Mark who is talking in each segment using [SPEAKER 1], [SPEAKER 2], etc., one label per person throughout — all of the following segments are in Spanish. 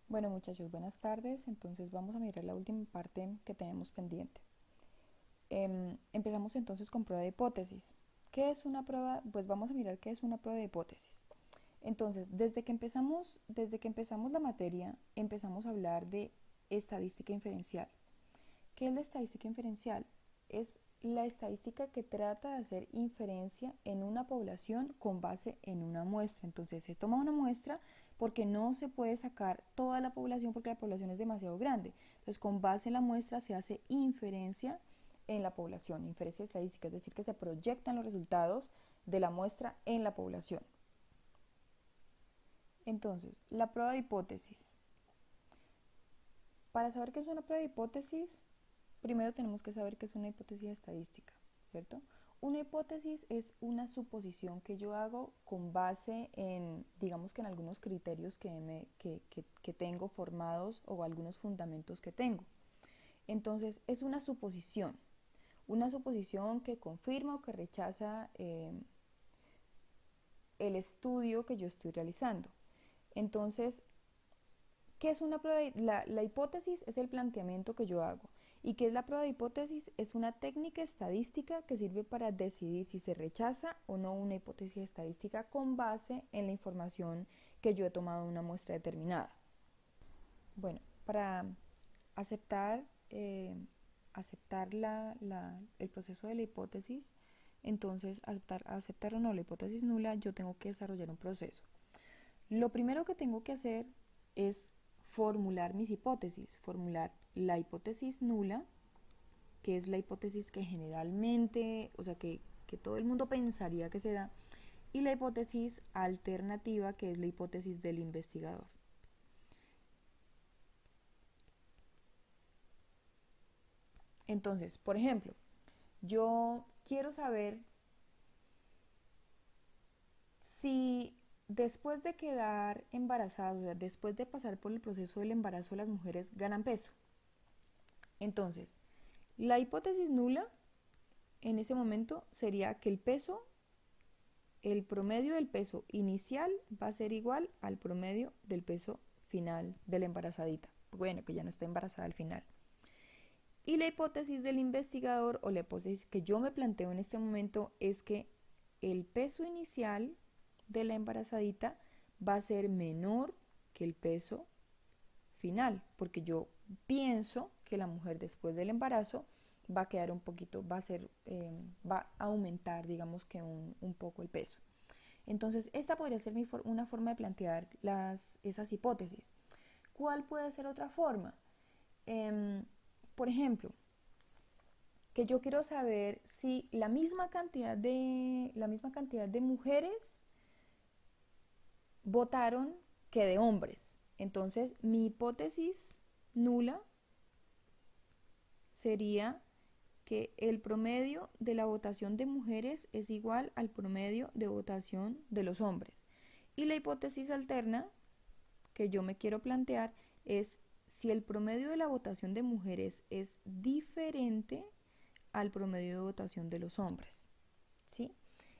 [SPEAKER 1] Bueno, muchachos, buenas tardes. Entonces vamos a mirar la última parte que tenemos pendiente. Empezamos entonces con prueba de hipótesis. ¿Qué es una prueba? Pues vamos a mirar qué es una prueba de hipótesis. Entonces, desde que empezamos la materia, empezamos a hablar de estadística inferencial. ¿Qué es la estadística inferencial? Es la estadística que trata de hacer inferencia en una población con base en una muestra. Entonces se toma una muestra porque no se puede sacar toda la población porque la población es demasiado grande. Entonces con base en la muestra se hace inferencia en la población, inferencia estadística, es decir, que se proyectan los resultados de la muestra en la población. Entonces, la prueba de hipótesis. Para saber qué es una prueba de hipótesis, primero tenemos que saber qué es una hipótesis estadística, ¿cierto? Una hipótesis es una suposición que yo hago con base en, digamos que en algunos criterios que tengo formados o algunos fundamentos que tengo. Entonces, es una suposición que confirma o que rechaza el estudio que yo estoy realizando. Entonces, ¿qué es una prueba la hipótesis es el planteamiento que yo hago. ¿Y qué es la prueba de hipótesis? Es una técnica estadística que sirve para decidir si se rechaza o no una hipótesis estadística con base en la información que yo he tomado de una muestra determinada. Bueno, para aceptar, eh, aceptar el proceso de la hipótesis, entonces aceptar o no la hipótesis nula, yo tengo que desarrollar un proceso. Lo primero que tengo que hacer es formular mis hipótesis, formular la hipótesis nula, que es la hipótesis que generalmente, o sea, que todo el mundo pensaría que se da, y la hipótesis alternativa, que es la hipótesis del investigador. Entonces, por ejemplo, yo quiero saber si después de quedar embarazadas, o sea, después de pasar por el proceso del embarazo, las mujeres ganan peso. Entonces, la hipótesis nula en ese momento sería que el promedio del peso inicial va a ser igual al promedio del peso final de la embarazadita. Bueno, que ya no está embarazada al final. Y la hipótesis del investigador o la hipótesis que yo me planteo en este momento es que el peso inicial de la embarazadita va a ser menor que el peso final, porque yo pienso que la mujer después del embarazo va a quedar un poquito, va a aumentar, digamos que un poco el peso. Entonces, esta podría ser una forma de plantear esas hipótesis. ¿Cuál puede ser otra forma? Eh, por ejemplo, que yo quiero saber si la misma cantidad de mujeres votaron que de hombres. Entonces, mi hipótesis nula sería que el promedio de la votación de mujeres es igual al promedio de votación de los hombres. Y la hipótesis alterna que yo me quiero plantear es si el promedio de la votación de mujeres es diferente al promedio de votación de los hombres. ¿Sí?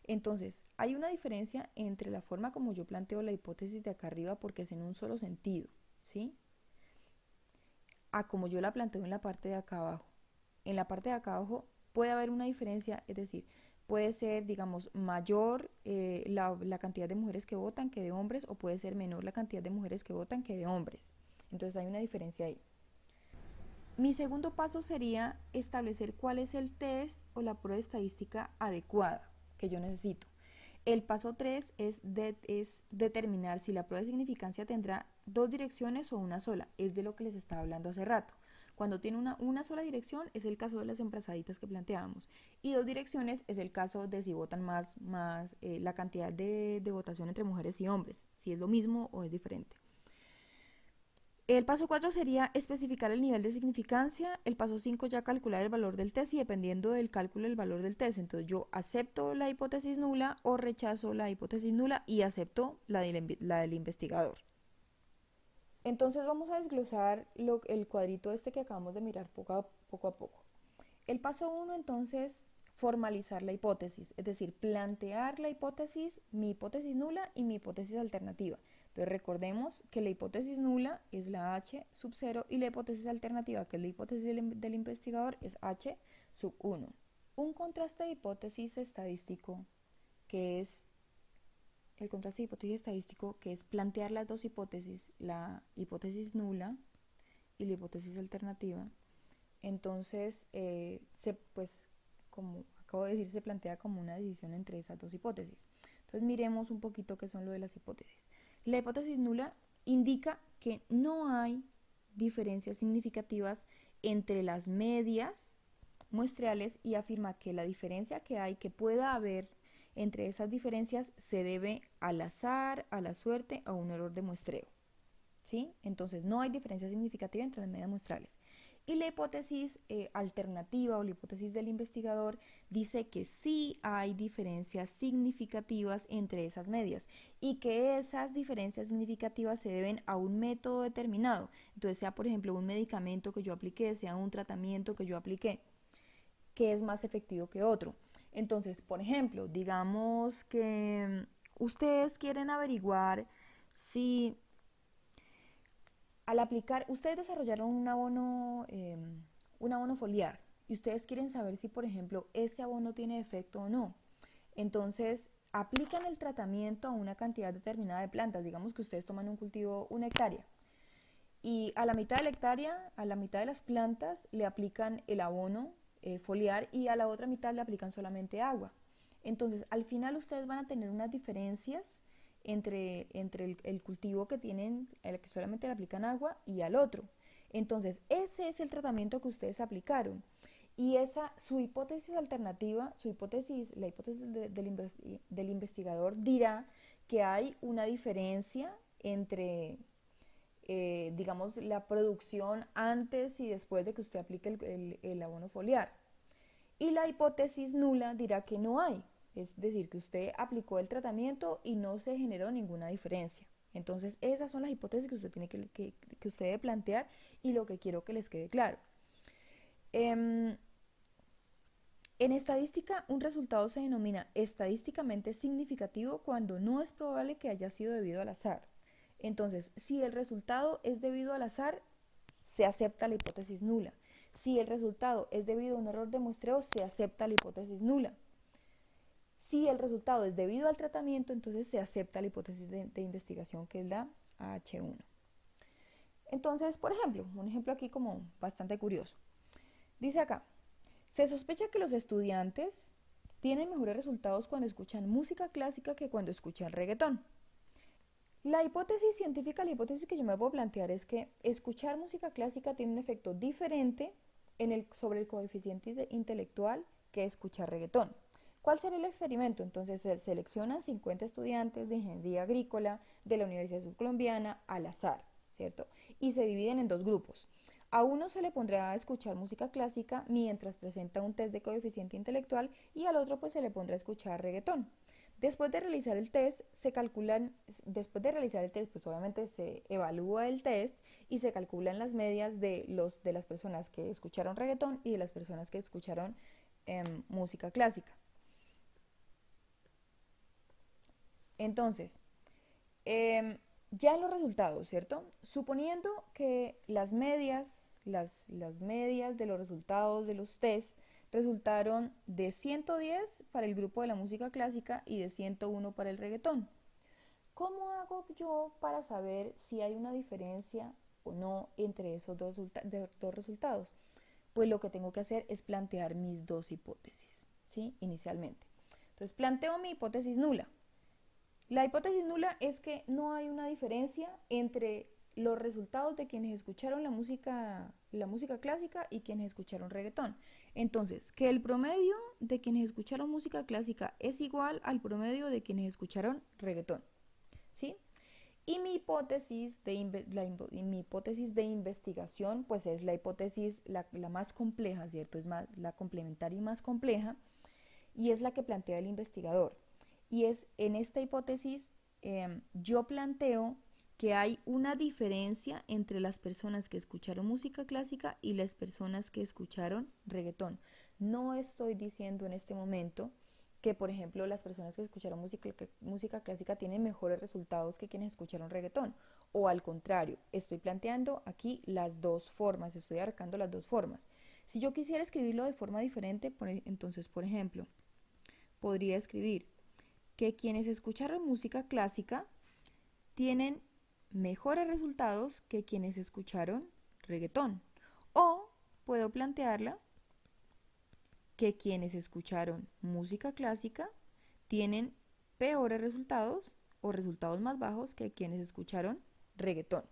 [SPEAKER 1] Entonces, hay una diferencia entre la forma como yo planteo la hipótesis de acá arriba porque es en un solo sentido, ¿sí? A como yo la planteo en la parte de acá abajo. En la parte de acá abajo puede haber una diferencia, es decir, puede ser, digamos, mayor la cantidad de mujeres que votan que de hombres o puede ser menor la cantidad de mujeres que votan que de hombres. Entonces hay una diferencia ahí. Mi segundo paso sería establecer cuál es el test o la prueba estadística adecuada que yo necesito. El paso 3 es determinar si la prueba de significancia tendrá dos direcciones o una sola. Es de lo que les estaba hablando hace rato. Cuando tiene una sola dirección es el caso de las embrazaditas que planteábamos. Y dos direcciones es el caso de si votan más la cantidad de votación entre mujeres y hombres. Si es lo mismo o es diferente. El paso 4 sería especificar el nivel de significancia. El paso 5 ya calcular el valor del test y dependiendo del cálculo del valor del test. Entonces yo acepto la hipótesis nula o rechazo la hipótesis nula y acepto la del investigador. Entonces vamos a desglosar el cuadrito este que acabamos de mirar poco a poco. El paso 1 entonces formalizar la hipótesis, es decir, plantear la hipótesis, mi hipótesis nula y mi hipótesis alternativa. Entonces recordemos que la hipótesis nula es la H sub 0 y la hipótesis alternativa, que es la hipótesis del investigador, es H sub 1. Un contraste de hipótesis estadístico, que es el contraste de hipótesis estadístico, que es plantear las dos hipótesis, la hipótesis nula y la hipótesis alternativa. Entonces, pues, como acabo de decir, se plantea como una decisión entre esas dos hipótesis. Entonces, miremos un poquito qué son lo de las hipótesis. La hipótesis nula indica que no hay diferencias significativas entre las medias muestrales y afirma que la diferencia que pueda haber entre esas diferencias se debe al azar, a la suerte o a un error de muestreo. ¿Sí? Entonces, no hay diferencia significativa entre las medias muestrales. Y la hipótesis alternativa o la hipótesis del investigador dice que sí hay diferencias significativas entre esas medias y que esas diferencias significativas se deben a un método determinado. Entonces, sea por ejemplo un medicamento que yo apliqué, sea un tratamiento que yo apliqué, que es más efectivo que otro. Entonces, por ejemplo, digamos que ustedes quieren averiguar si al aplicar, ustedes desarrollaron un abono foliar y ustedes quieren saber si, por ejemplo, ese abono tiene efecto o no. Entonces, aplican el tratamiento a una cantidad determinada de plantas. Digamos que ustedes toman un cultivo, 1 hectárea, y a la mitad de la hectárea, a la mitad de las plantas, le aplican el abono foliar y a la otra mitad le aplican solamente agua. Entonces, al final ustedes van a tener unas diferencias entre el cultivo que tienen, el que solamente le aplican agua, y al otro. Entonces, ese es el tratamiento que ustedes aplicaron. Y su hipótesis alternativa, la hipótesis del investigador dirá que hay una diferencia entre, digamos, la producción antes y después de que usted aplique el abono foliar. Y la hipótesis nula dirá que no hay, es decir, que usted aplicó el tratamiento y no se generó ninguna diferencia. Entonces, esas son las hipótesis que usted tiene que usted debe plantear y lo que quiero que les quede claro. En estadística, un resultado se denomina estadísticamente significativo cuando no es probable que haya sido debido al azar. Entonces, si el resultado es debido al azar, se acepta la hipótesis nula. Si el resultado es debido a un error de muestreo, se acepta la hipótesis nula. Si el resultado es debido al tratamiento, entonces se acepta la hipótesis de investigación, que es la H1. Entonces, por ejemplo, un ejemplo aquí como bastante curioso. Dice acá, se sospecha que los estudiantes tienen mejores resultados cuando escuchan música clásica que cuando escuchan reggaetón. La hipótesis científica, la hipótesis que yo me puedo plantear es que escuchar música clásica tiene un efecto diferente sobre el coeficiente intelectual que escuchar reggaetón. ¿Cuál será el experimento? Entonces se seleccionan 50 estudiantes de ingeniería agrícola de la Universidad Subcolombiana al azar, ¿cierto? Y se dividen en dos grupos. A uno se le pondrá a escuchar música clásica mientras presenta un test de coeficiente intelectual y al otro pues se le pondrá a escuchar reggaetón. Después de realizar el test, pues obviamente se evalúa el test y se calculan las medias de las personas que escucharon reggaetón y de las personas que escucharon música clásica. Entonces, ya los resultados, ¿cierto? Suponiendo que las medias de los resultados de los tests resultaron de 110 para el grupo de la música clásica y de 101 para el reggaetón. ¿Cómo hago yo para saber si hay una diferencia o no entre esos dos resultados? Pues lo que tengo que hacer es plantear mis dos hipótesis, ¿sí? Inicialmente. Entonces planteo mi hipótesis nula. La hipótesis nula es que no hay una diferencia entre los resultados de quienes escucharon la música clásica y quienes escucharon reggaetón. Entonces, que el promedio de quienes escucharon música clásica es igual al promedio de quienes escucharon reggaetón, ¿sí? Y mi hipótesis de investigación, pues es la hipótesis la más compleja, ¿cierto? Es más, la complementaria y más compleja, y es la que plantea el investigador. Y es en esta hipótesis yo planteo que hay una diferencia entre las personas que escucharon música clásica y las personas que escucharon reggaetón. No estoy diciendo en este momento que, por ejemplo, las personas que escucharon música clásica tienen mejores resultados que quienes escucharon reggaetón. O al contrario, estoy planteando aquí las dos formas, estoy abarcando las dos formas. Si yo quisiera escribirlo de forma diferente, entonces, por ejemplo, podría escribir que quienes escucharon música clásica tienen mejores resultados que quienes escucharon reggaetón. O puedo plantearla que quienes escucharon música clásica tienen peores resultados o resultados más bajos que quienes escucharon reggaetón.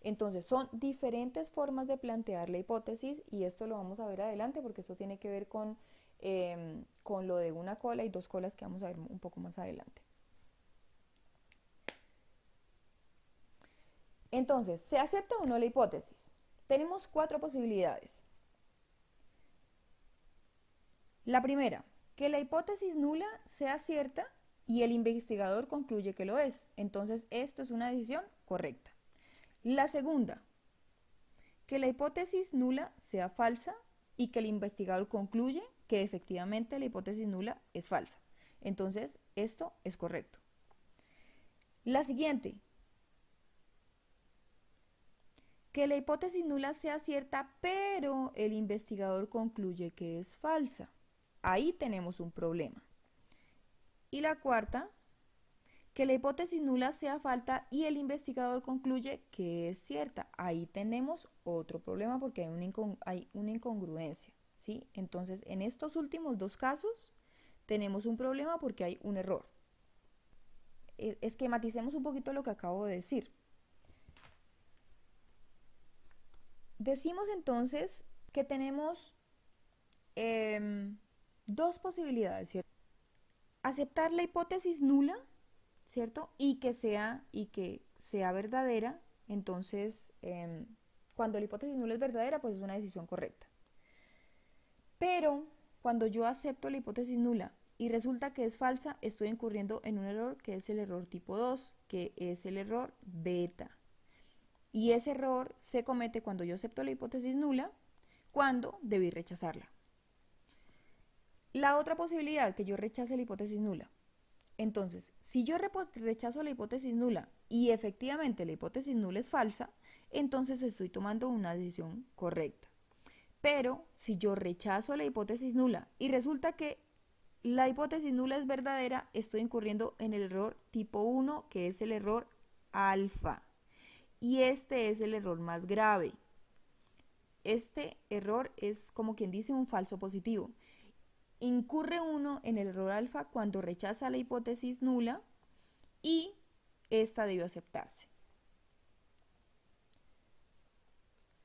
[SPEAKER 1] Entonces son diferentes formas de plantear la hipótesis y esto lo vamos a ver adelante porque esto tiene que ver con lo de una cola y dos colas que vamos a ver un poco más adelante. Entonces, ¿se acepta o no la hipótesis? Tenemos 4 posibilidades. La primera, que la hipótesis nula sea cierta y el investigador concluye que lo es. Entonces, esto es una decisión correcta. La segunda, que la hipótesis nula sea falsa y que el investigador concluye que efectivamente la hipótesis nula es falsa. Entonces, esto es correcto. La siguiente, que la hipótesis nula sea cierta, pero el investigador concluye que es falsa. Ahí tenemos un problema. Y la cuarta, que la hipótesis nula sea falsa y el investigador concluye que es cierta. Ahí tenemos otro problema porque hay una incongruencia, ¿sí? Entonces, en estos últimos dos casos tenemos un problema porque hay un error. Esquematicemos un poquito lo que acabo de decir. Decimos entonces que tenemos dos posibilidades, ¿cierto? Aceptar la hipótesis nula, ¿cierto? Y que sea verdadera. Entonces, cuando la hipótesis nula es verdadera, pues es una decisión correcta. Pero cuando yo acepto la hipótesis nula y resulta que es falsa, estoy incurriendo en un error que es el error tipo 2, que es el error beta. Y ese error se comete cuando yo acepto la hipótesis nula, cuando debí rechazarla. La otra posibilidad, que yo rechace la hipótesis nula. Entonces, si yo rechazo la hipótesis nula y efectivamente la hipótesis nula es falsa, entonces estoy tomando una decisión correcta. Pero si yo rechazo la hipótesis nula y resulta que la hipótesis nula es verdadera, estoy incurriendo en el error tipo 1, que es el error alfa. Y este es el error más grave. Este error es, como quien dice, un falso positivo. Incurre uno en el error alfa cuando rechaza la hipótesis nula y esta debe aceptarse.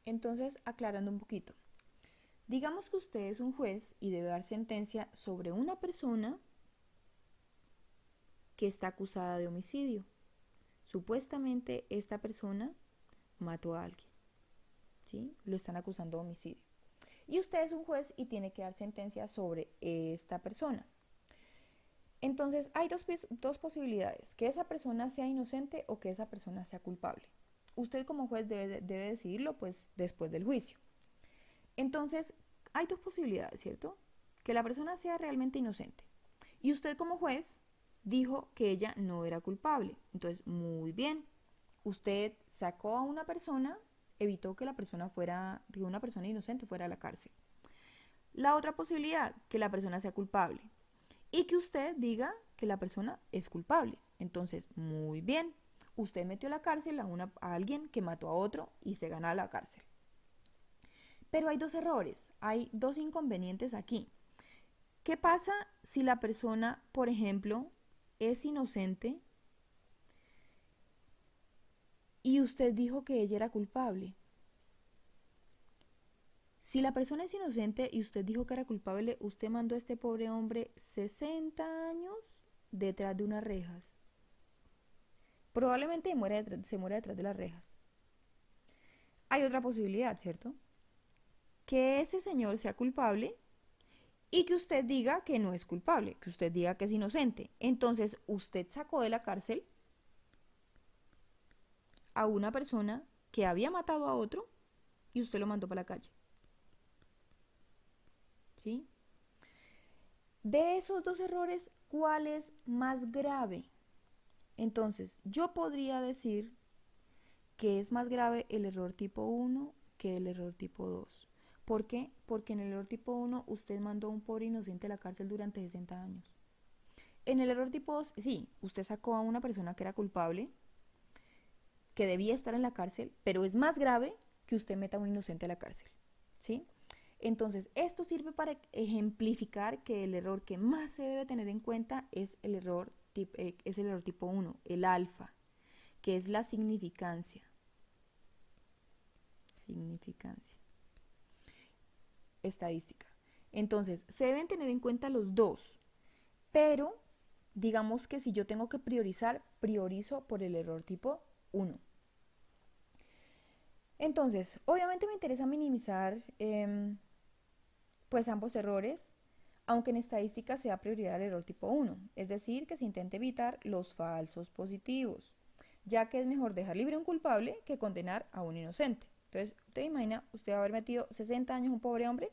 [SPEAKER 1] Entonces, aclarando un poquito. Digamos que usted es un juez y debe dar sentencia sobre una persona que está acusada de homicidio. Supuestamente esta persona mató a alguien, ¿sí? Lo están acusando de homicidio. Y usted es un juez y tiene que dar sentencia sobre esta persona. Entonces hay dos posibilidades, que esa persona sea inocente o que esa persona sea culpable. Usted como juez debe decidirlo pues después del juicio. Entonces hay dos posibilidades, ¿cierto? Que la persona sea realmente inocente. Y usted como juez dijo que ella no era culpable. Entonces, muy bien. Usted sacó a una persona, evitó que una persona inocente fuera a la cárcel. La otra posibilidad, que la persona sea culpable y que usted diga que la persona es culpable. Entonces, muy bien. Usted metió a la cárcel a alguien que mató a otro y se gana la cárcel. Pero hay dos errores, hay dos inconvenientes aquí. ¿Qué pasa si la persona, por ejemplo, es inocente y usted dijo que ella era culpable? Si la persona es inocente y usted dijo que era culpable, usted mandó a este pobre hombre 60 años detrás de unas rejas. Probablemente se muera detrás de las rejas. Hay otra posibilidad, ¿cierto? Que ese señor sea culpable y que usted diga que no es culpable, que usted diga que es inocente. Entonces, usted sacó de la cárcel a una persona que había matado a otro y usted lo mandó para la calle. ¿Sí? De esos dos errores, ¿cuál es más grave? Entonces, yo podría decir que es más grave el error tipo 1 que el error tipo 2. ¿Por qué? Porque en el error tipo 1 usted mandó a un pobre inocente a la cárcel durante 60 años. En el error tipo 2, sí, usted sacó a una persona que era culpable, que debía estar en la cárcel, pero es más grave que usted meta a un inocente a la cárcel. ¿Sí? Entonces, esto sirve para ejemplificar que el error que más se debe tener en cuenta es el error tipo 1, el alfa, que es la significancia. Significancia estadística. Entonces, se deben tener en cuenta los dos, pero digamos que si yo tengo que priorizar, priorizo por el error tipo 1. Entonces, obviamente me interesa minimizar pues ambos errores, aunque en estadística sea prioridad el error tipo 1, es decir, que se intente evitar los falsos positivos, ya que es mejor dejar libre a un culpable que condenar a un inocente. Entonces, usted imagina, usted haber metido 60 años a un pobre hombre.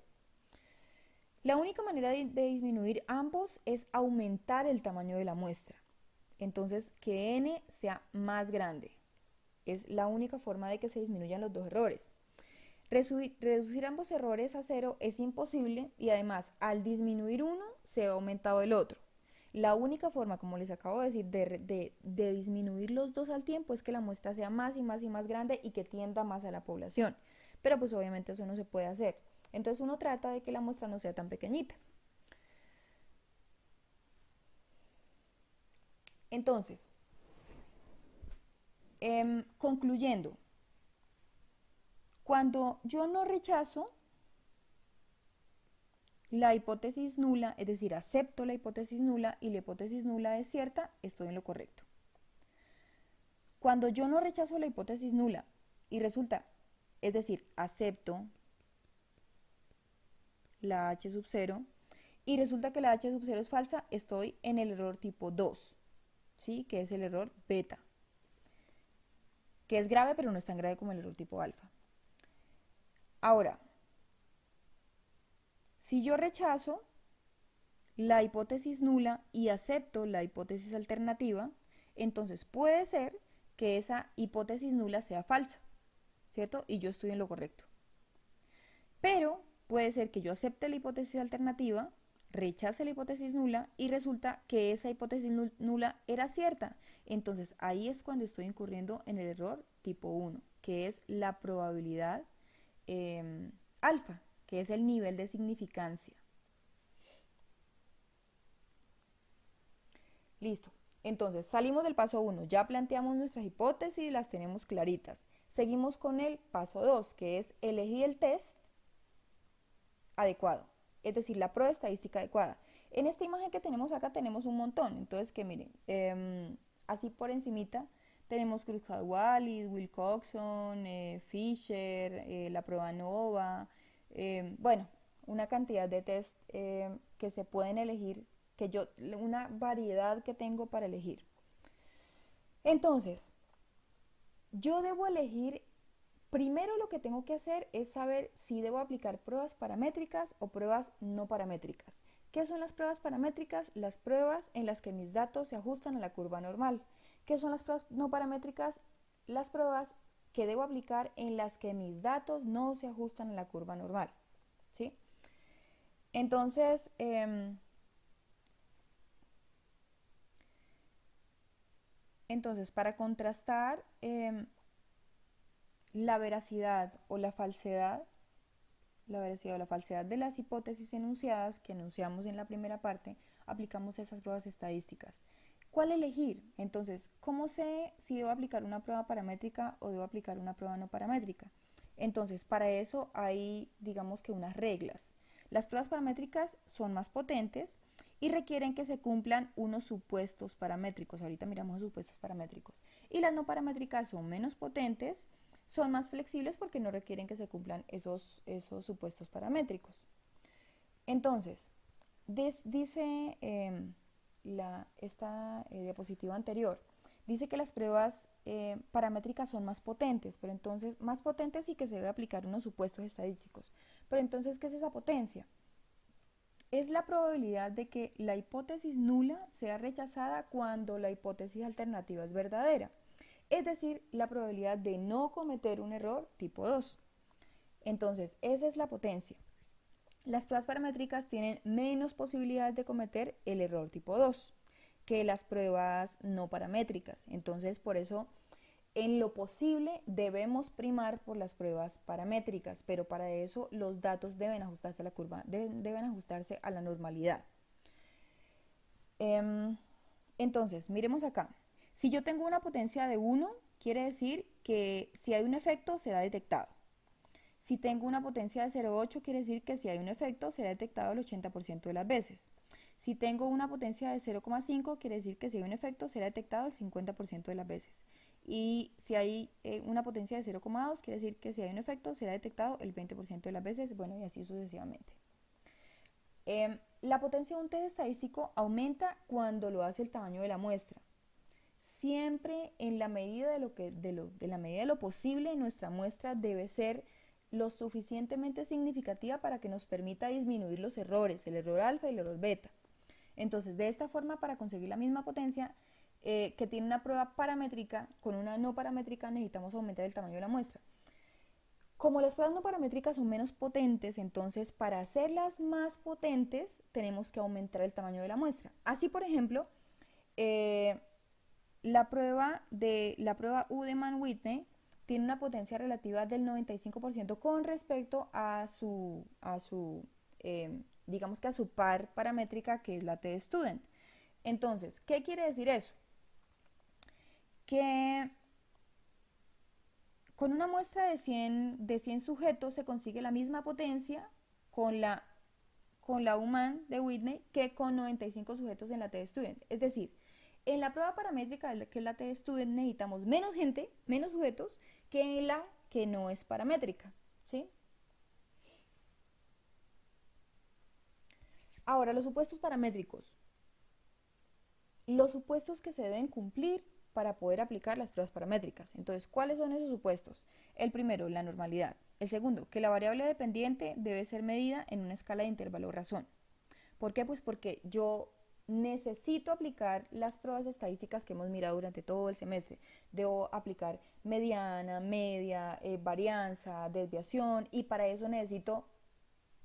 [SPEAKER 1] La única manera de disminuir ambos es aumentar el tamaño de la muestra. Entonces, que n sea más grande. Es la única forma de que se disminuyan los dos errores. Reducir ambos errores a cero es imposible y además al disminuir uno se ha aumentado el otro. La única forma, como les acabo de decir, de disminuir los dos al tiempo es que la muestra sea más y más y más grande y que tienda más a la población. Pero pues obviamente eso no se puede hacer. Entonces uno trata de que la muestra no sea tan pequeñita. Entonces, concluyendo, cuando yo no rechazo la hipótesis nula, es decir, acepto la hipótesis nula y la hipótesis nula es cierta, estoy en lo correcto. Cuando yo no rechazo la hipótesis nula y resulta, es decir, acepto la h sub 0 y resulta que la h sub 0 es falsa, estoy en el error tipo 2, ¿sí? Que es el error beta, que es grave pero no es tan grave como el error tipo alfa. Ahora, si yo rechazo la hipótesis nula y acepto la hipótesis alternativa, entonces puede ser que esa hipótesis nula sea falsa, ¿cierto? Y yo estoy en lo correcto. Pero puede ser que yo acepte la hipótesis alternativa, rechace la hipótesis nula y resulta que esa hipótesis nula era cierta. Entonces ahí es cuando estoy incurriendo en el error tipo 1, que es la probabilidad alfa, que es el nivel de significancia. Listo. Entonces, salimos del paso 1, ya planteamos nuestras hipótesis, las tenemos claritas. Seguimos con el paso 2, que es elegir el test adecuado, es decir, la prueba estadística adecuada. En esta imagen que tenemos acá tenemos un montón, entonces que miren, así por encimita tenemos Cruzat-Wallis, Wilcoxon, Fisher, la prueba NOVA, bueno, una cantidad de test que se pueden elegir, una variedad que tengo para elegir. Entonces, yo debo elegir, primero lo que tengo que hacer es saber si debo aplicar pruebas paramétricas o pruebas no paramétricas. ¿Qué son las pruebas paramétricas? Las pruebas en las que mis datos se ajustan a la curva normal. ¿Qué son las pruebas no paramétricas? Las pruebas que debo aplicar en las que mis datos no se ajustan a la curva normal. ¿Sí? Entonces, para contrastar la veracidad o la falsedad de las hipótesis enunciadas que enunciamos en la primera parte, aplicamos esas pruebas estadísticas. ¿Cuál elegir? Entonces, ¿cómo sé si debo aplicar una prueba paramétrica o debo aplicar una prueba no paramétrica? Entonces, para eso hay, digamos que unas reglas. Las pruebas paramétricas son más potentes y requieren que se cumplan unos supuestos paramétricos. Ahorita miramos los supuestos paramétricos. Y las no paramétricas son menos potentes, son más flexibles porque no requieren que se cumplan esos supuestos paramétricos. Entonces, dice esta diapositiva anterior, dice que las pruebas paramétricas son más potentes, pero entonces más potentes y que se debe aplicar unos supuestos estadísticos. Pero entonces, ¿qué es esa potencia? Es la probabilidad de que la hipótesis nula sea rechazada cuando la hipótesis alternativa es verdadera. Es decir, la probabilidad de no cometer un error tipo 2. Entonces, esa es la potencia. Las pruebas paramétricas tienen menos posibilidades de cometer el error tipo 2 que las pruebas no paramétricas. Entonces, por eso, en lo posible debemos primar por las pruebas paramétricas, pero para eso los datos deben ajustarse a la curva, deben ajustarse a la normalidad. Entonces, miremos acá. Si yo tengo una potencia de 1, quiere decir que si hay un efecto será detectado. Si tengo una potencia de 0,8, quiere decir que si hay un efecto será detectado el 80% de las veces. Si tengo una potencia de 0,5, quiere decir que si hay un efecto será detectado el 50% de las veces. Y si hay una potencia de 0,2, quiere decir que si hay un efecto será detectado el 20% de las veces, bueno, y así sucesivamente. La potencia de un test estadístico aumenta cuando lo hace el tamaño de la muestra. Siempre en la medida de la medida de lo posible, nuestra muestra debe ser lo suficientemente significativa para que nos permita disminuir los errores, el error alfa y el error beta. Entonces, de esta forma, para conseguir la misma potencia que tiene una prueba paramétrica, con una no paramétrica necesitamos aumentar el tamaño de la muestra. Como las pruebas no paramétricas son menos potentes, entonces para hacerlas más potentes tenemos que aumentar el tamaño de la muestra. Así, por ejemplo, la prueba Udemann-Whitney tiene una potencia relativa del 95% con respecto a digamos que a su par paramétrica, que es la t-student. Entonces, ¿qué quiere decir eso? Que con una muestra de 100 sujetos se consigue la misma potencia con la Uman de Whitney que con 95 sujetos en la t-student. Es decir, en la prueba paramétrica, que es la t-student, necesitamos menos gente, menos sujetos, que en la que no es paramétrica, ¿sí? Ahora, los supuestos paramétricos. Los supuestos que se deben cumplir para poder aplicar las pruebas paramétricas. Entonces, ¿cuáles son esos supuestos? El primero, la normalidad. El segundo, que la variable dependiente debe ser medida en una escala de intervalo razón. ¿Por qué? Pues porque yo necesito aplicar las pruebas estadísticas que hemos mirado durante todo el semestre. Debo aplicar mediana, media, varianza, desviación, y para eso necesito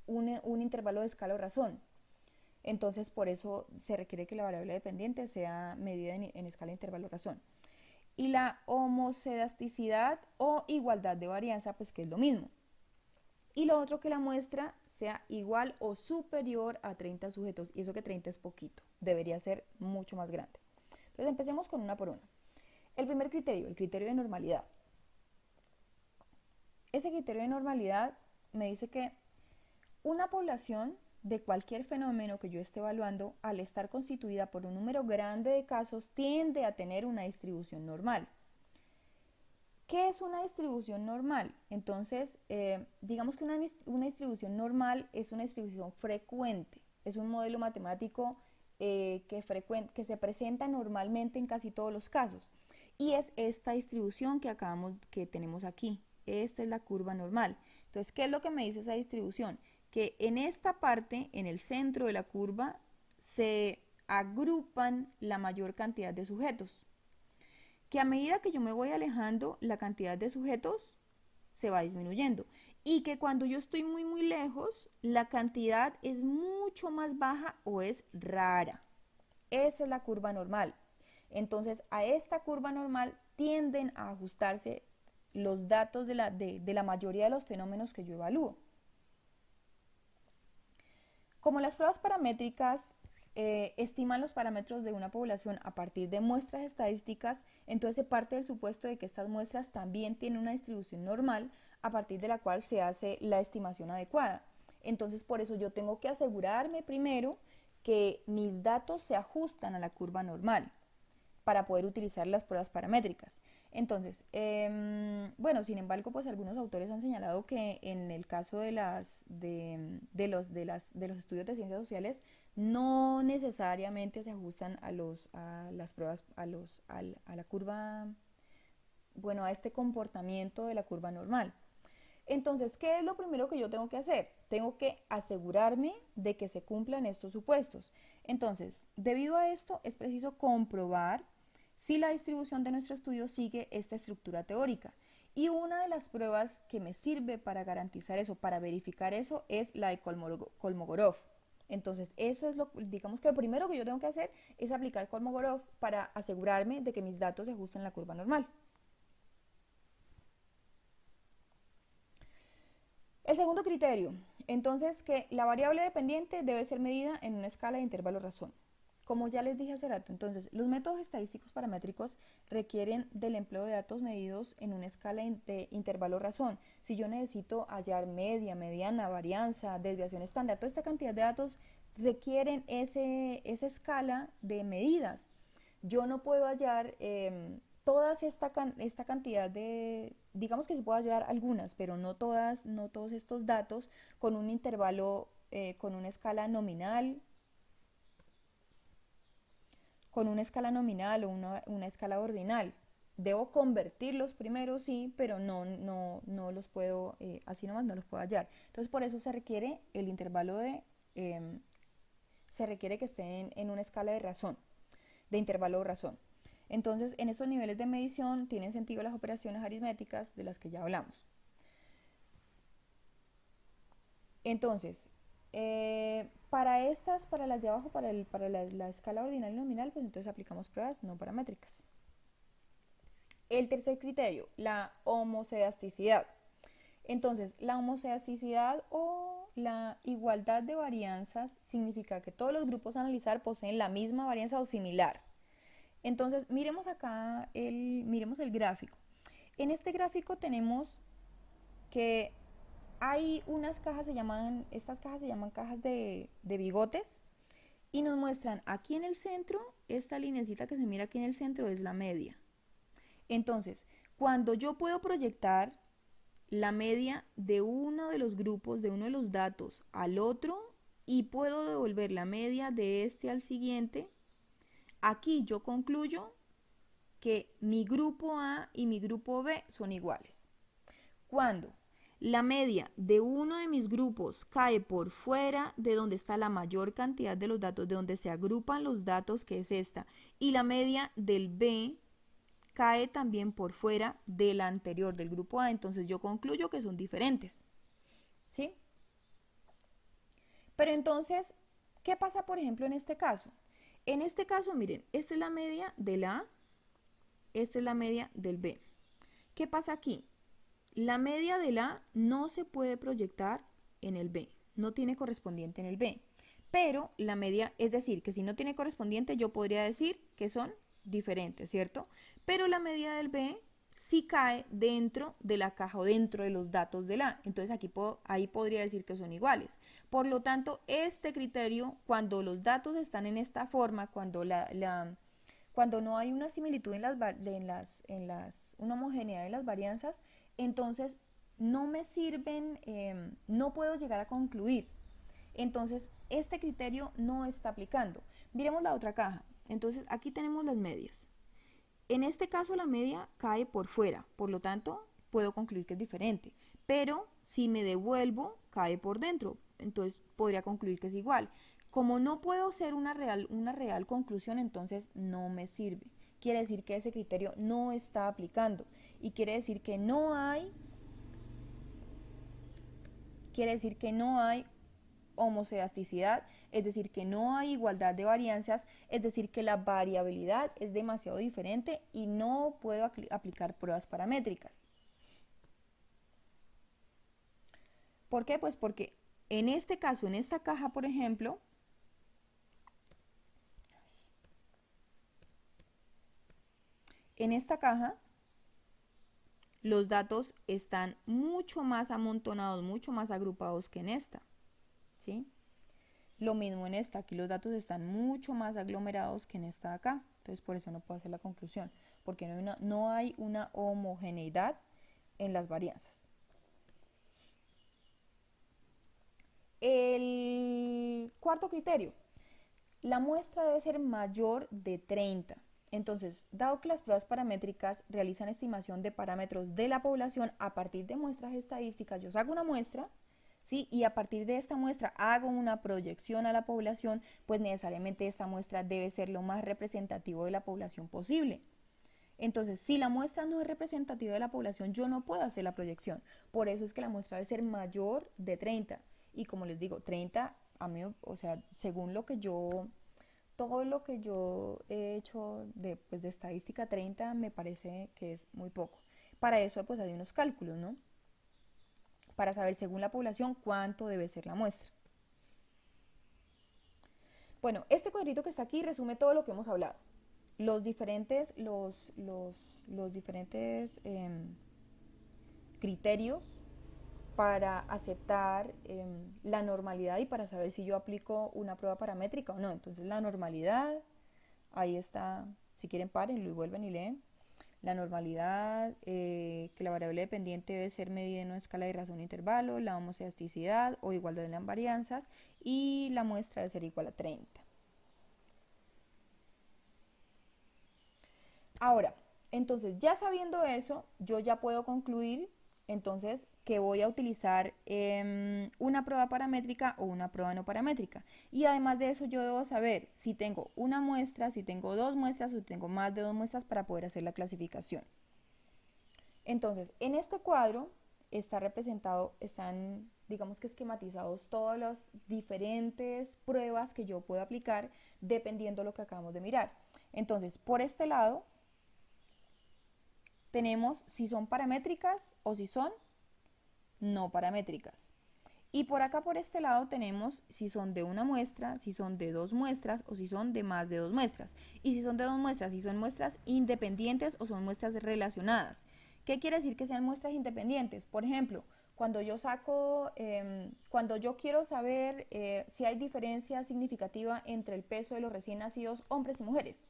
[SPEAKER 1] un intervalo de escala o razón. Entonces, por eso se requiere que la variable dependiente sea medida en escala de intervalo razón. Y la homocedasticidad o igualdad de varianza, pues que es lo mismo. Y lo otro, que la muestra sea igual o superior a 30 sujetos. Y eso que 30 es poquito, debería ser mucho más grande. Entonces empecemos con una por una. El primer criterio, el criterio de normalidad. Ese criterio de normalidad me dice que una población de cualquier fenómeno que yo esté evaluando, al estar constituida por un número grande de casos, tiende a tener una distribución normal. ¿Qué es una distribución normal? Entonces, digamos que una distribución normal es una distribución frecuente, es un modelo matemático que se presenta normalmente en casi todos los casos. Y es esta distribución que tenemos aquí. Esta es la curva normal. Entonces, ¿qué es lo que me dice esa distribución? Que en esta parte, en el centro de la curva, se agrupan la mayor cantidad de sujetos. Que a medida que yo me voy alejando, la cantidad de sujetos se va disminuyendo. Y que cuando yo estoy muy, muy lejos, la cantidad es mucho más baja o es rara. Esa es la curva normal. Entonces, a esta curva normal tienden a ajustarse los datos de la mayoría de los fenómenos que yo evalúo. Como las pruebas paramétricas estiman los parámetros de una población a partir de muestras estadísticas, entonces se parte del supuesto de que estas muestras también tienen una distribución normal a partir de la cual se hace la estimación adecuada. Entonces, por eso yo tengo que asegurarme primero que mis datos se ajustan a la curva normal para poder utilizar las pruebas paramétricas. Entonces, bueno, sin embargo, pues algunos autores han señalado que en el caso de los estudios de ciencias sociales no necesariamente se ajustan a las pruebas, a la curva, bueno, a este comportamiento de la curva normal. Entonces, ¿qué es lo primero que yo tengo que hacer? Tengo que asegurarme de que se cumplan estos supuestos. Entonces, debido a esto, es preciso comprobar si la distribución de nuestro estudio sigue esta estructura teórica. Y una de las pruebas que me sirve para garantizar eso, para verificar eso, es la de Kolmogorov. Entonces, eso es digamos que lo primero que yo tengo que hacer es aplicar Kolmogorov para asegurarme de que mis datos se ajusten a la curva normal. El segundo criterio, entonces, que la variable dependiente debe ser medida en una escala de intervalo razón. Como ya les dije hace rato, entonces, los métodos estadísticos paramétricos requieren del empleo de datos medidos en una escala de intervalo razón. Si yo necesito hallar media, mediana, varianza, desviación estándar, toda esta cantidad de datos requieren esa escala de medidas. Yo no puedo hallar toda esta cantidad de, digamos que se puede hallar algunas, pero no todas, no todos estos datos con un intervalo, con una escala nominal, o una escala ordinal. Debo convertirlos primero, sí, pero no los puedo, así nomás no los puedo hallar. Entonces, por eso se requiere el intervalo se requiere que estén en una escala de razón, de intervalo de razón. Entonces, en estos niveles de medición tienen sentido las operaciones aritméticas de las que ya hablamos. Entonces, para las de abajo, para la escala ordinal y nominal, pues entonces aplicamos pruebas no paramétricas. El tercer criterio, la homocedasticidad. Entonces, la homocedasticidad o la igualdad de varianzas significa que todos los grupos a analizar poseen la misma varianza o similar. Entonces, miremos acá, miremos el gráfico. En este gráfico tenemos que hay unas cajas, estas cajas se llaman cajas de bigotes, y nos muestran aquí en el centro, esta linecita que se mira aquí en el centro es la media. Entonces, cuando yo puedo proyectar la media de uno de los grupos, de uno de los datos al otro, y puedo devolver la media de este al siguiente, aquí yo concluyo que mi grupo A y mi grupo B son iguales. Cuando la media de uno de mis grupos cae por fuera de donde está la mayor cantidad de los datos, de donde se agrupan los datos, que es esta, y la media del B cae también por fuera de la anterior, del grupo A, entonces yo concluyo que son diferentes. ¿Sí? Pero entonces, ¿qué pasa, por ejemplo, en este caso? En este caso, miren, esta es la media del A, esta es la media del B. ¿Qué pasa aquí? La media del A no se puede proyectar en el B, no tiene correspondiente en el B. Pero la media, es decir, que si no tiene correspondiente, yo podría decir que son diferentes, ¿cierto? Pero la media del B sí cae dentro de la caja o dentro de los datos del A. Entonces ahí podría decir que son iguales. Por lo tanto, este criterio, cuando los datos están en esta forma, cuando no hay una similitud una homogeneidad en las varianzas, entonces no me sirven, no puedo llegar a concluir. Entonces, este criterio no está aplicando. Miremos la otra caja. Entonces, aquí tenemos las medias. En este caso, la media cae por fuera, por lo tanto, puedo concluir que es diferente. Pero si me devuelvo, cae por dentro, entonces podría concluir que es igual. Como no puedo hacer una real conclusión, entonces no me sirve. Quiere decir que ese criterio no está aplicando y quiere decir que no hay homocedasticidad, es decir, que no hay igualdad de varianzas, es decir, que la variabilidad es demasiado diferente y no puedo aplicar pruebas paramétricas. ¿Por qué? Pues porque en este caso, en esta caja, por ejemplo, en esta caja los datos están mucho más amontonados, mucho más agrupados que en esta, ¿sí? Lo mismo en esta, aquí los datos están mucho más aglomerados que en esta de acá, entonces por eso no puedo hacer la conclusión, porque no hay una homogeneidad en las varianzas. El cuarto criterio, la muestra debe ser mayor de 30. Entonces, dado que las pruebas paramétricas realizan estimación de parámetros de la población a partir de muestras estadísticas, yo saco una muestra, ¿sí? Y a partir de esta muestra hago una proyección a la población, pues necesariamente esta muestra debe ser lo más representativo de la población posible. Entonces, si la muestra no es representativa de la población, yo no puedo hacer la proyección. Por eso es que la muestra debe ser mayor de 30. Y como les digo, 30, a mí, o sea, según lo que yo, todo lo que yo he hecho de, pues, de estadística, 30 me parece que es muy poco. Para eso, pues hay unos cálculos, ¿no? Para saber según la población cuánto debe ser la muestra. Bueno, este cuadrito que está aquí resume todo lo que hemos hablado. Los diferentes criterios para aceptar la normalidad y para saber si yo aplico una prueba paramétrica o no. Entonces la normalidad, ahí está, si quieren párenlo y vuelven y leen. La normalidad, que la variable dependiente debe ser medida en una escala de razón de intervalo, la homocedasticidad o igualdad de las varianzas y la muestra debe ser igual a 30. Ahora, entonces ya sabiendo eso, yo ya puedo concluir entonces que voy a utilizar una prueba paramétrica o una prueba no paramétrica. Y además de eso yo debo saber si tengo una muestra, si tengo dos muestras o si tengo más de dos muestras para poder hacer la clasificación. Entonces, en este cuadro está representado, están, digamos que esquematizados todas las diferentes pruebas que yo puedo aplicar dependiendo de lo que acabamos de mirar. Entonces, por este lado tenemos si son paramétricas o si son no paramétricas. Y por acá por este lado tenemos si son de una muestra, si son de dos muestras o si son de más de dos muestras. Y si son de dos muestras, si son muestras independientes o son muestras relacionadas. ¿Qué quiere decir que sean muestras independientes? Por ejemplo, cuando yo saco, cuando yo quiero saber si hay diferencia significativa entre el peso de los recién nacidos hombres y mujeres.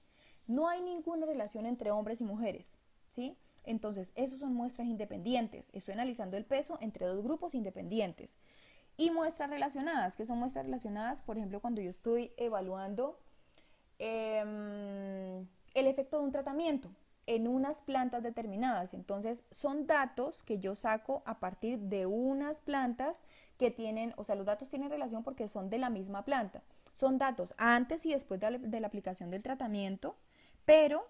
[SPEAKER 1] No hay ninguna relación entre hombres y mujeres, ¿sí? Entonces, esos son muestras independientes. Estoy analizando el peso entre dos grupos independientes. Y muestras relacionadas, que son muestras relacionadas, por ejemplo, cuando yo estoy evaluando el efecto de un tratamiento en unas plantas determinadas. Entonces, son datos que yo saco a partir de unas plantas que tienen, o sea, los datos tienen relación porque son de la misma planta. Son datos antes y después de la aplicación del tratamiento, pero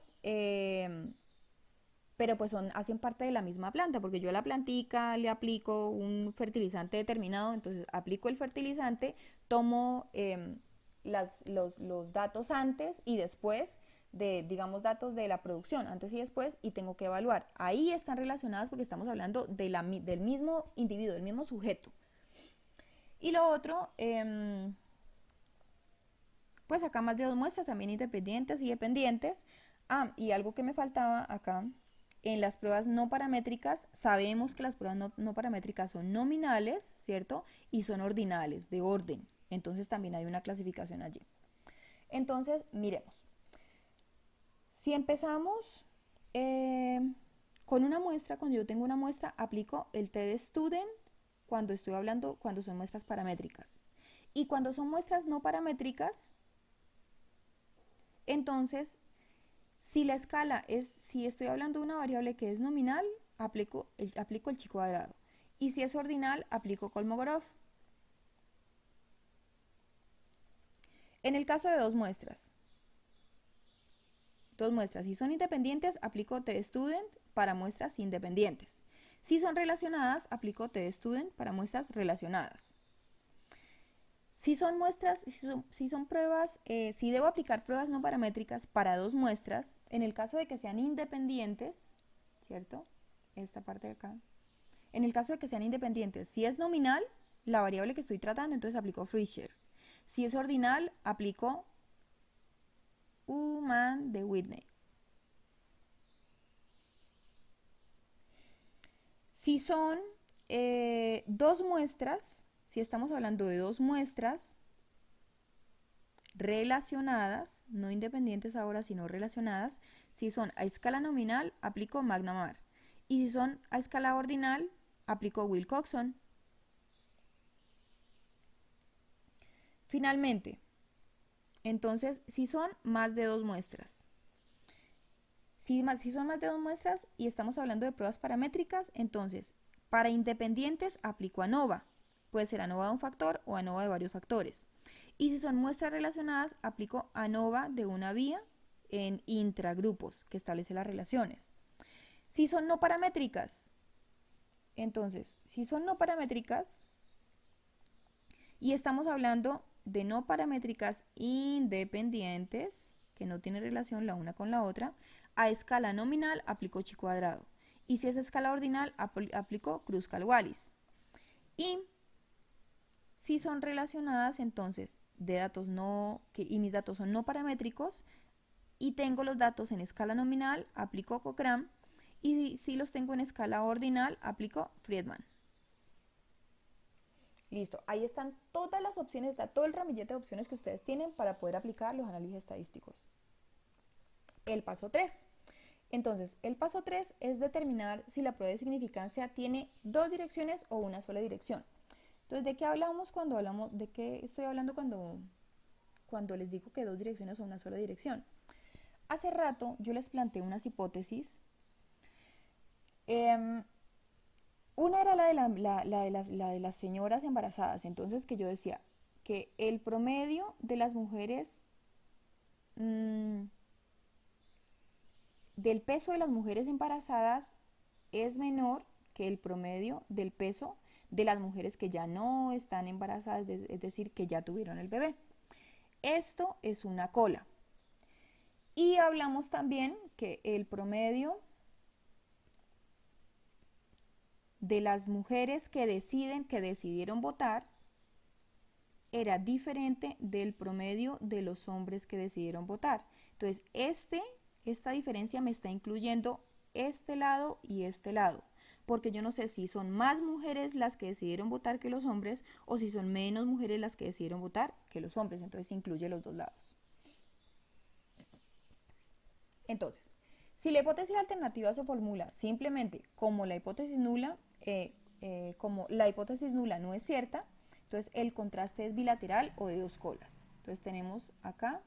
[SPEAKER 1] pues hacen parte de la misma planta, porque yo a la plantica le aplico un fertilizante determinado, entonces aplico el fertilizante, tomo los datos antes y después de, digamos, datos de la producción, antes y después, y tengo que evaluar. Ahí están relacionadas porque estamos hablando del mismo individuo, del mismo sujeto. Y lo otro, pues acá más de dos muestras, también independientes y dependientes. Ah, y algo que me faltaba acá, en las pruebas no paramétricas, sabemos que las pruebas no paramétricas son nominales, ¿cierto? Y son ordinales, de orden. Entonces también hay una clasificación allí. Entonces, miremos. Si empezamos con una muestra, cuando yo tengo una muestra, aplico el T de student cuando estoy hablando, cuando son muestras paramétricas. Y cuando son muestras no paramétricas, entonces, si la escala es, si estoy hablando de una variable que es nominal, aplico el chi cuadrado. Y si es ordinal, aplico Kolmogorov. En el caso de dos muestras, si son independientes, aplico tstudent para muestras independientes. Si son relacionadas, aplico tstudent para muestras relacionadas. Si son muestras, si son pruebas, si debo aplicar pruebas no paramétricas para dos muestras, en el caso de que sean independientes, ¿cierto? Esta parte de acá. En el caso de que sean independientes, si es nominal, la variable que estoy tratando, entonces aplico Fisher. Si es ordinal, aplico Uman de Whitney. Si son dos muestras, si estamos hablando de dos muestras relacionadas, no independientes ahora, sino relacionadas, si son a escala nominal, aplico McNamara. Y si son a escala ordinal, aplico Wilcoxon. Finalmente, entonces, si son más de dos muestras, Si son más de 2 muestras y estamos hablando de pruebas paramétricas, entonces para independientes aplico ANOVA. Puede ser ANOVA de un factor o ANOVA de varios factores. Y si son muestras relacionadas, aplico ANOVA de una vía en intragrupos, que establece las relaciones. Si son no paramétricas, entonces, si son no paramétricas y estamos hablando de no paramétricas independientes, que no tienen relación la una con la otra, a escala nominal aplico chi cuadrado. Y si es escala ordinal, aplico Kruskal-Wallis. Y si son relacionadas, entonces, de datos y mis datos son no paramétricos, y tengo los datos en escala nominal, aplico Cochran, y si los tengo en escala ordinal, aplico Friedman. Listo, ahí están todas las opciones, está todo el ramillete de opciones que ustedes tienen para poder aplicar los análisis estadísticos. El paso 3. Entonces, el paso 3 es determinar si la prueba de significancia tiene dos direcciones o una sola dirección. Entonces, ¿de qué hablamos cuando hablamos, de qué estoy hablando cuando les digo que dos direcciones o una sola dirección? Hace rato yo les planteé unas hipótesis. Una era la de las señoras embarazadas, entonces que yo decía que el promedio de las mujeres, del peso de las mujeres embarazadas es menor que el promedio del peso de las mujeres que ya no están embarazadas, es decir, que ya tuvieron el bebé. Esto es una cola. Y hablamos también que el promedio de las mujeres que decidieron votar, era diferente del promedio de los hombres que decidieron votar. Entonces, esta diferencia me está incluyendo este lado y este lado, porque yo no sé si son más mujeres las que decidieron votar que los hombres o si son menos mujeres las que decidieron votar que los hombres, entonces incluye los dos lados. Entonces, si la hipótesis alternativa se formula simplemente como la hipótesis nula, no es cierta, entonces el contraste es bilateral o de dos colas. Entonces tenemos acá,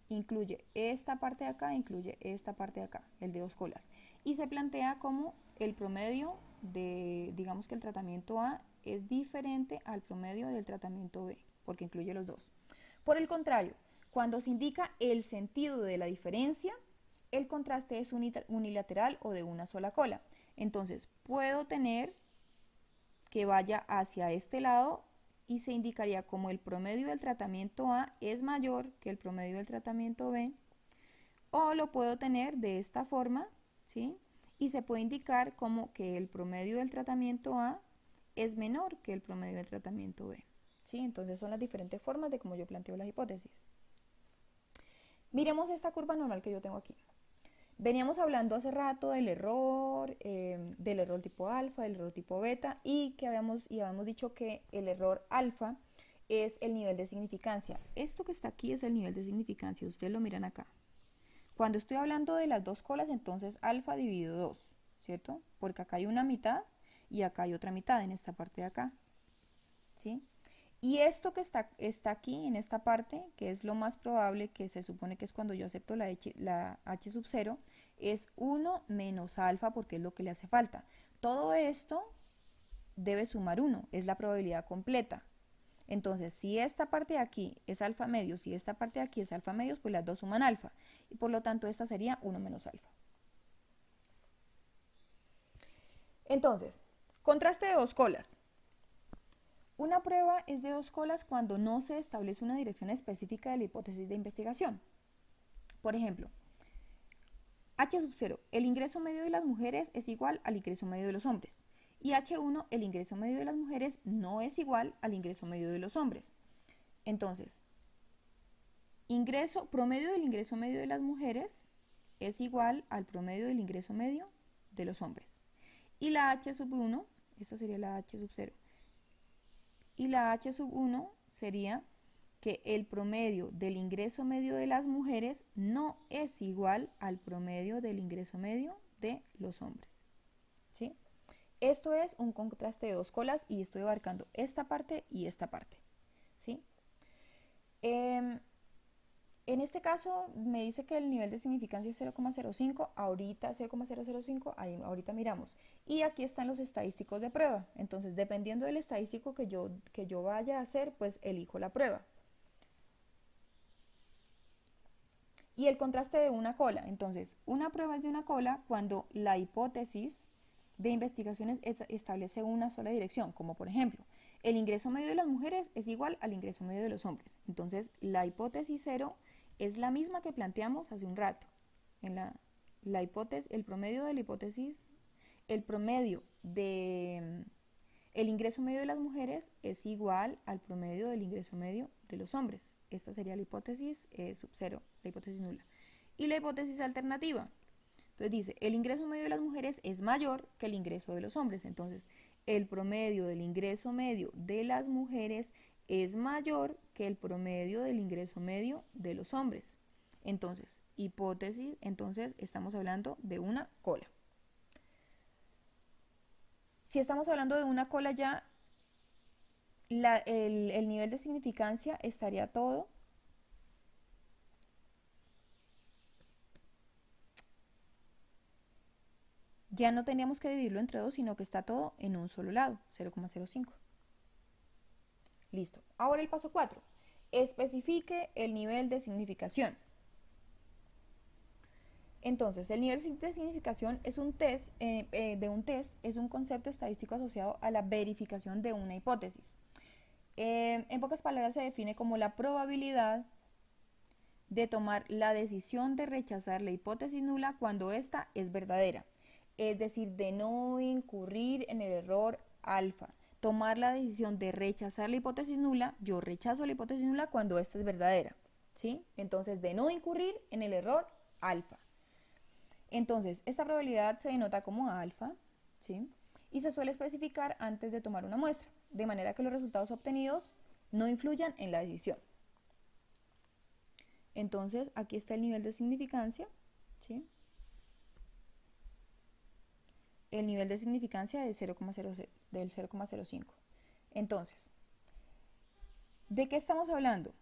[SPEAKER 1] incluye esta parte de acá, incluye esta parte de acá, el de dos colas. Y se plantea como el promedio de, digamos que el tratamiento A es diferente al promedio del tratamiento B, porque incluye los dos. Por el contrario, cuando se indica el sentido de la diferencia, el contraste es unilateral o de una sola cola. Entonces, puedo tener que vaya hacia este lado y se indicaría como el promedio del tratamiento A es mayor que el promedio del tratamiento B, o lo puedo tener de esta forma, ¿sí? Y se puede indicar como que el promedio del tratamiento A es menor que el promedio del tratamiento B, ¿sí? Entonces son las diferentes formas de cómo yo planteo las hipótesis. Miremos esta curva normal que yo tengo aquí. Veníamos hablando hace rato del error tipo alfa, del error tipo beta, y habíamos dicho que el error alfa es el nivel de significancia. Esto que está aquí es el nivel de significancia, ustedes lo miran acá. Cuando estoy hablando de las dos colas, entonces alfa dividido 2, ¿cierto? Porque acá hay una mitad y acá hay otra mitad en esta parte de acá, ¿sí? Y esto que está aquí en esta parte, que es lo más probable, que se supone que es cuando yo acepto la h sub 0, es 1 menos alfa porque es lo que le hace falta. Todo esto debe sumar 1, es la probabilidad completa. Entonces, si esta parte de aquí es alfa medios, si esta parte de aquí es alfa medios, pues las dos suman alfa. Y por lo tanto, esta sería 1 menos alfa. Entonces, contraste de dos colas. Una prueba es de dos colas cuando no se establece una dirección específica de la hipótesis de investigación. Por ejemplo, H sub 0, el ingreso medio de las mujeres es igual al ingreso medio de los hombres. Y H1, el ingreso medio de las mujeres no es igual al ingreso medio de los hombres. Entonces, promedio del ingreso medio de las mujeres es igual al promedio del ingreso medio de los hombres. Y la H sub 1, esta sería la H sub 0, y la H sub 1 sería que el promedio del ingreso medio de las mujeres no es igual al promedio del ingreso medio de los hombres, ¿sí? Esto es un contraste de dos colas y estoy abarcando esta parte y esta parte, ¿sí? En este caso me dice que el nivel de significancia es 0,05, ahorita 0,005, ahorita miramos. Y aquí están los estadísticos de prueba. Entonces, dependiendo del estadístico que yo vaya a hacer, pues elijo la prueba. Y el contraste de una cola. Entonces, una prueba es de una cola cuando la hipótesis de investigación establece una sola dirección, como por ejemplo, el ingreso medio de las mujeres es igual al ingreso medio de los hombres. Entonces, la hipótesis cero es la misma que planteamos hace un rato. En la hipótesis, el promedio de la hipótesis, el promedio de el ingreso medio de las mujeres es igual al promedio del ingreso medio de los hombres. Esta sería la hipótesis sub cero, la hipótesis nula. Y la hipótesis alternativa. Entonces dice, el ingreso medio de las mujeres es mayor que el ingreso de los hombres. Entonces, el promedio del ingreso medio de las mujeres es mayor que el promedio del ingreso medio de los hombres. Entonces, hipótesis, entonces estamos hablando de una cola. Si estamos hablando de una cola ya, el nivel de significancia estaría todo ya no teníamos que dividirlo entre dos, sino que está todo en un solo lado, 0,05. Listo. Ahora el paso 4. Especifique el nivel de significación. Entonces, el nivel de significación es un test, es un concepto estadístico asociado a la verificación de una hipótesis. En pocas palabras se define como la probabilidad de tomar la decisión de rechazar la hipótesis nula cuando ésta es verdadera, es decir, de no incurrir en el error alfa. Tomar la decisión de rechazar la hipótesis nula, yo rechazo la hipótesis nula cuando ésta es verdadera, ¿sí? Entonces, de no incurrir en el error alfa. Entonces, esta probabilidad se denota como alfa, ¿sí? Y se suele especificar antes de tomar una muestra, de manera que los resultados obtenidos no influyan en la decisión. Entonces, aquí está el nivel de significancia, ¿sí? El nivel de significancia del 0,05. Entonces, ¿de qué estamos hablando?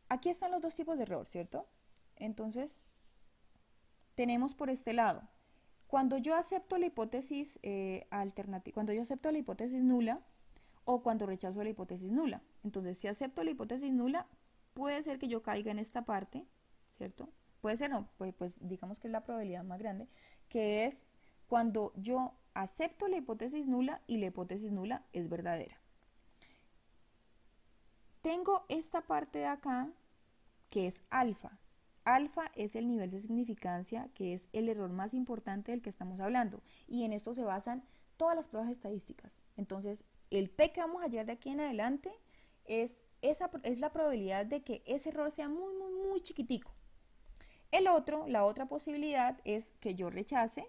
[SPEAKER 1] Aquí están los dos tipos de error, ¿cierto? Entonces, tenemos por este lado, cuando yo acepto la hipótesis alternativa, cuando yo acepto la hipótesis nula o cuando rechazo la hipótesis nula. Entonces, si acepto la hipótesis nula, puede ser que yo caiga en esta parte, ¿cierto? Puede ser, no, pues digamos que es la probabilidad más grande, que es cuando yo acepto la hipótesis nula y la hipótesis nula es verdadera. Tengo esta parte de acá que es alfa. Alfa es el nivel de significancia, que es el error más importante del que estamos hablando. Y en esto se basan todas las pruebas estadísticas. Entonces, el P que vamos a hallar de aquí en adelante es la probabilidad de que ese error sea muy, muy, muy chiquitico. La otra posibilidad es que yo rechace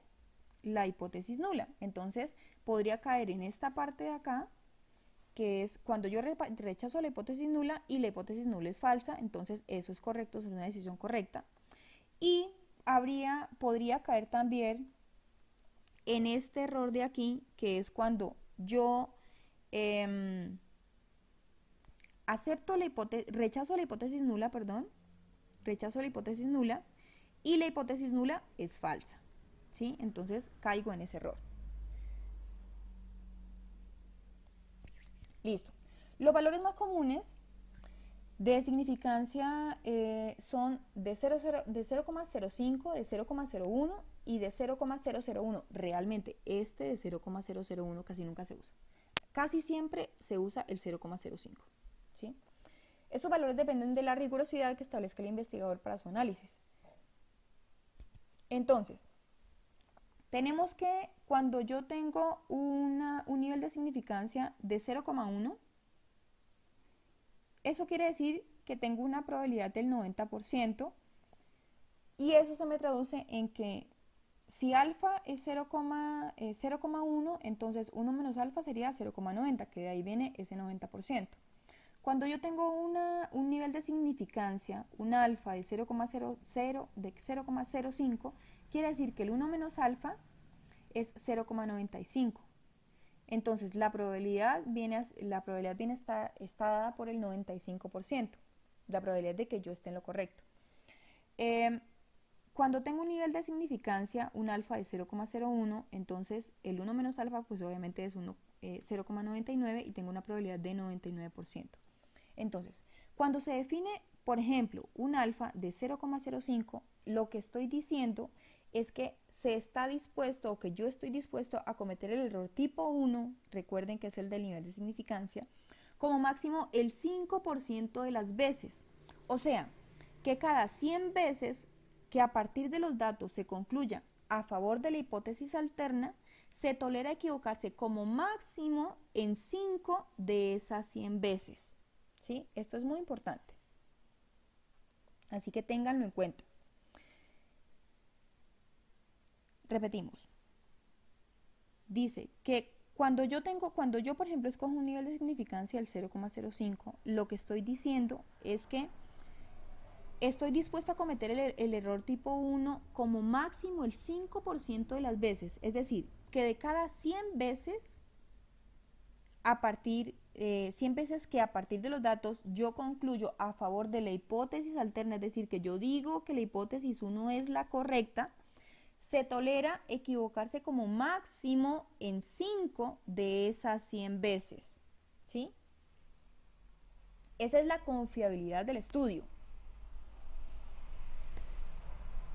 [SPEAKER 1] la hipótesis nula. Entonces, podría caer en esta parte de acá, que es cuando yo rechazo la hipótesis nula y la hipótesis nula es falsa, entonces eso es correcto, eso es una decisión correcta. Y podría caer también en este error de aquí, que es cuando yo rechazo la hipótesis nula, rechazo la hipótesis nula y la hipótesis nula es falsa, ¿sí? Entonces caigo en ese error. Listo. Los valores más comunes de significancia son de 0,05, de 0,01 y de 0,001. Realmente este de 0,001 casi nunca se usa. Casi siempre se usa el 0,05. ¿Sí? Estos valores dependen de la rigurosidad que establezca el investigador para su análisis. Entonces, tenemos que cuando yo tengo un nivel de significancia de 0,1, eso quiere decir que tengo una probabilidad del 90% y eso se me traduce en que si alfa es 0,1, entonces 1 menos alfa sería 0,90, que de ahí viene ese 90%. Cuando yo tengo un nivel de significancia, un alfa de 0,05, quiere decir que el 1 menos alfa es 0,95. Entonces, la probabilidad está dada por el 95%, la probabilidad de que yo esté en lo correcto. Cuando tengo un nivel de significancia, un alfa de 0,01, entonces el 1 menos alfa, pues obviamente es 0,99 y tengo una probabilidad de 99%. Entonces, cuando se define, por ejemplo, un alfa de 0,05, lo que estoy diciendo es que se está dispuesto o que yo estoy dispuesto a cometer el error tipo 1, recuerden que es el del nivel de significancia, como máximo el 5% de las veces. O sea, que cada 100 veces que a partir de los datos se concluya a favor de la hipótesis alterna, se tolera equivocarse como máximo en 5 de esas 100 veces. ¿Sí? Esto es muy importante. Así que ténganlo en cuenta. Repetimos. Dice que cuando yo, por ejemplo, escojo un nivel de significancia del 0,05, lo que estoy diciendo es que estoy dispuesta a cometer el error tipo 1 como máximo el 5% de las veces. Es decir, que de cada 100 veces, 100 veces que a partir de los datos yo concluyo a favor de la hipótesis alterna, es decir, que yo digo que la hipótesis 1 es la correcta, se tolera equivocarse como máximo en 5 de esas 100 veces. ¿Sí? Esa es la confiabilidad del estudio.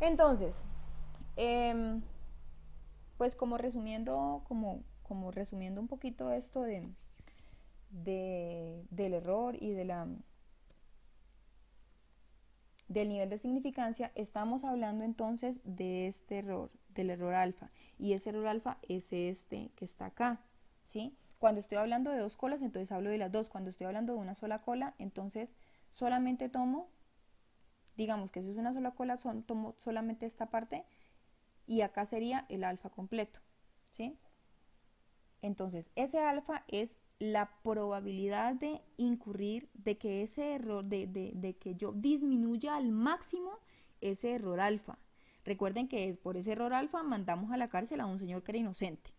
[SPEAKER 1] Entonces, pues como resumiendo un poquito esto del error y del nivel de significancia, estamos hablando entonces de este error, del error alfa, y ese error alfa es este que está acá, ¿sí? Cuando estoy hablando de dos colas, entonces hablo de las dos. Cuando estoy hablando de una sola cola, entonces solamente tomo, digamos que si es una sola cola, tomo solamente esta parte, y acá sería el alfa completo, ¿sí? Entonces, ese alfa es la probabilidad de incurrir, de que ese error, de que yo disminuya al máximo ese error alfa. Recuerden que es por ese error alfa mandamos a la cárcel a un señor que era inocente.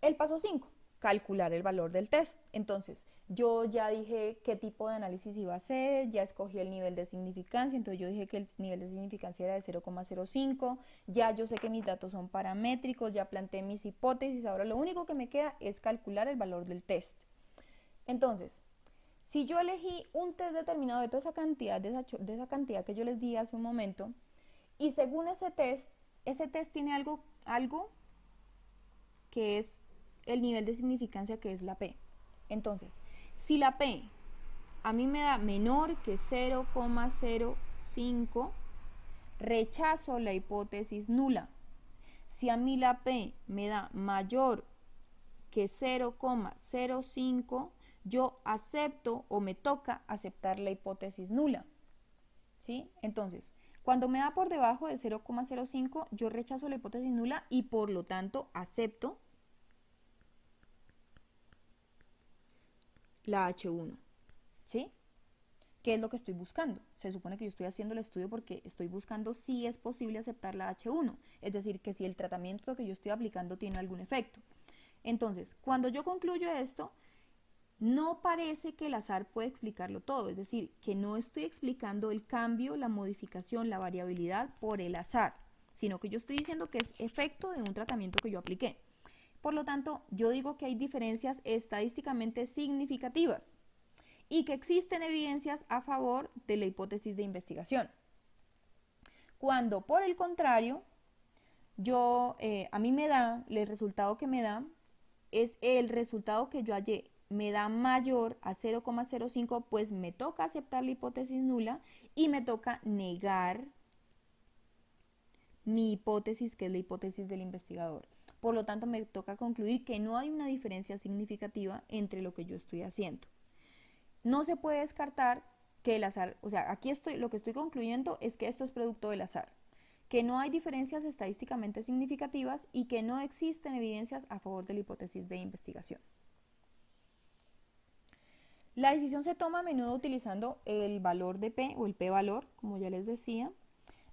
[SPEAKER 1] El paso 5, calcular el valor del test. Entonces, yo ya dije qué tipo de análisis iba a hacer, ya escogí el nivel de significancia, entonces yo dije que el nivel de significancia era de 0,05, ya yo sé que mis datos son paramétricos, ya planteé mis hipótesis, ahora lo único que me queda es calcular el valor del test. Entonces, si yo elegí un test determinado de toda esa cantidad, de esa cantidad que yo les di hace un momento, y según ese test tiene algo que es el nivel de significancia, que es la P. Entonces, si la P a mí me da menor que 0,05, rechazo la hipótesis nula. Si a mí la P me da mayor que 0,05, yo acepto o me toca aceptar la hipótesis nula. ¿Sí? Entonces, cuando me da por debajo de 0,05, yo rechazo la hipótesis nula y por lo tanto acepto la H1, ¿sí? ¿Qué es lo que estoy buscando? Se supone que yo estoy haciendo el estudio porque estoy buscando si es posible aceptar la H1, es decir, que si el tratamiento que yo estoy aplicando tiene algún efecto. Entonces, cuando yo concluyo esto, no parece que el azar puede explicarlo todo, es decir, que no estoy explicando el cambio, la modificación, la variabilidad por el azar, sino que yo estoy diciendo que es efecto de un tratamiento que yo apliqué. Por lo tanto, yo digo que hay diferencias estadísticamente significativas y que existen evidencias a favor de la hipótesis de investigación. Cuando, por el contrario, a mí me da, el resultado que me da es el resultado que yo hallé, me da mayor a 0,05, pues me toca aceptar la hipótesis nula y me toca negar mi hipótesis, que es la hipótesis del investigador. Por lo tanto, me toca concluir que no hay una diferencia significativa entre lo que yo estoy haciendo. No se puede descartar que el azar, o sea, aquí lo que estoy concluyendo es que esto es producto del azar, que no hay diferencias estadísticamente significativas y que no existen evidencias a favor de la hipótesis de investigación. La decisión se toma a menudo utilizando el valor de P o el P-valor, como ya les decía.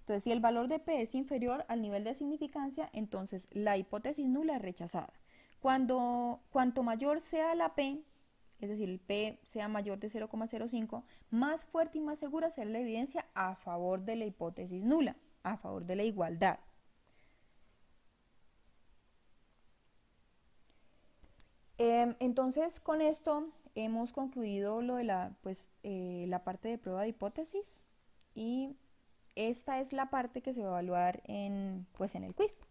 [SPEAKER 1] Entonces, si el valor de P es inferior al nivel de significancia, entonces la hipótesis nula es rechazada. Cuanto mayor sea la P, es decir, el P sea mayor de 0,05, más fuerte y más segura será la evidencia a favor de la hipótesis nula, a favor de la igualdad. Entonces, con esto hemos concluido lo de la parte de prueba de hipótesis y esta es la parte que se va a evaluar en el quiz.